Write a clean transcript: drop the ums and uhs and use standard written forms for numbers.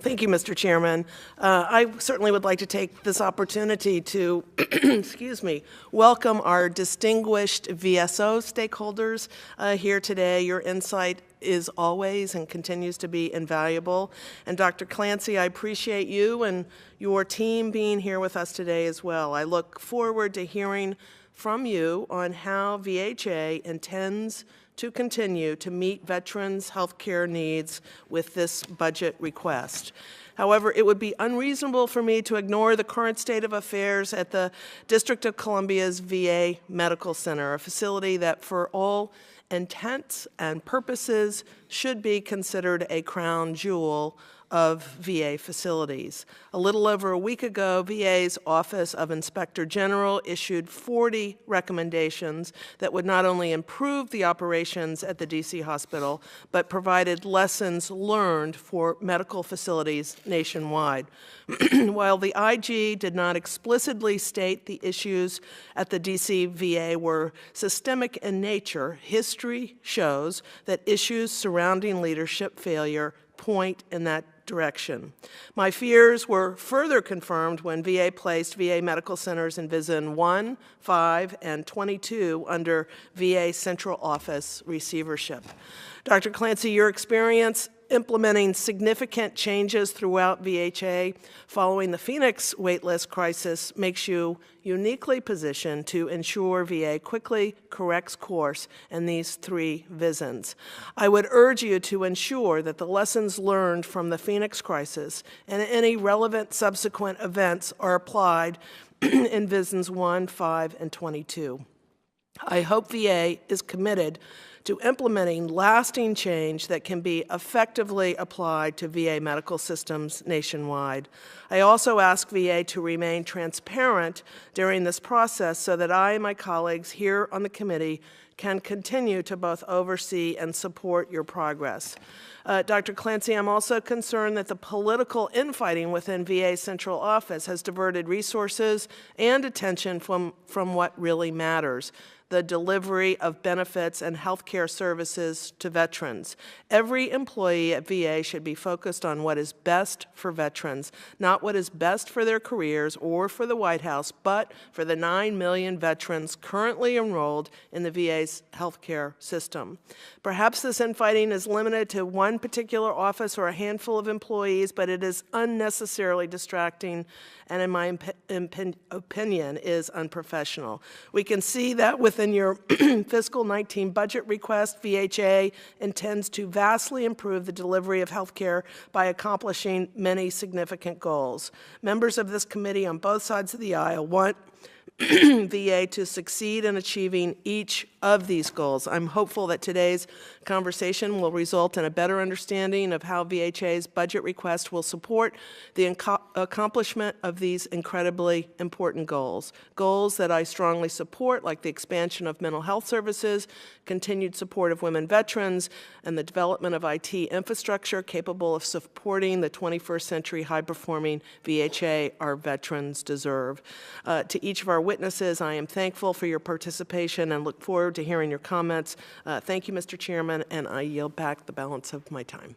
Thank you, Mr. Chairman. I certainly would like to take this opportunity to, excuse me, welcome our distinguished VSO stakeholders here today. Your insight is always and continues to be invaluable. And Dr. Clancy, I appreciate you and your team being here with us today as well. I look forward to hearing from you on how VHA intends to continue to meet veterans' health care needs with this budget request. However, it would be unreasonable for me to ignore the current state of affairs at the District of Columbia's VA Medical Center, a facility that for all intents and purposes should be considered a crown jewel of VA facilities. A little over a week ago, VA's Office of Inspector General issued 40 recommendations that would not only improve the operations at the DC hospital, but provided lessons learned for medical facilities nationwide. While the IG did not explicitly state the issues at the DC VA were systemic in nature, history shows that issues surrounding leadership failure point in that direction. My fears were further confirmed when VA placed VA medical centers in VISN 1, 5, and 22 under VA Central Office receivership. Dr. Clancy, your experience implementing significant changes throughout VHA following the Phoenix waitlist crisis makes you uniquely positioned to ensure VA quickly corrects course in these 3 VISNs. I would urge you to ensure that the lessons learned from the Phoenix crisis and any relevant subsequent events are applied in VISNs 1, 5, and 22. I hope VA is committed to implementing lasting change that can be effectively applied to VA medical systems nationwide. I also ask VA to remain transparent during this process so that I and my colleagues here on the committee can continue to both oversee and support your progress. Dr. Clancy, I'm also concerned that the political infighting within VA Central Office has diverted resources and attention from what really matters: the delivery of benefits and health care services to veterans. Every employee at VA should be focused on what is best for veterans, not what is best for their careers or for the White House, but for the 9 million veterans currently enrolled in the VA's health care system. Perhaps this infighting is limited to one particular office or a handful of employees, but it is unnecessarily distracting and, in my opinion, is unprofessional. We can see that within your fiscal 19 budget request, VHA intends to vastly improve the delivery of health care by accomplishing many significant goals. Members of this committee on both sides of the aisle want VA to succeed in achieving each of these goals. I'm hopeful that today's conversation will result in a better understanding of how VHA's budget request will support the accomplishment of these incredibly important goals. Goals that I strongly support, like the expansion of mental health services, continued support of women veterans, and the development of IT infrastructure capable of supporting the 21st century high-performing VHA our veterans deserve. To each of our witnesses, I am thankful for your participation and look forward to hearing your comments. Thank you, Mr. Chairman, and I yield back the balance of my time.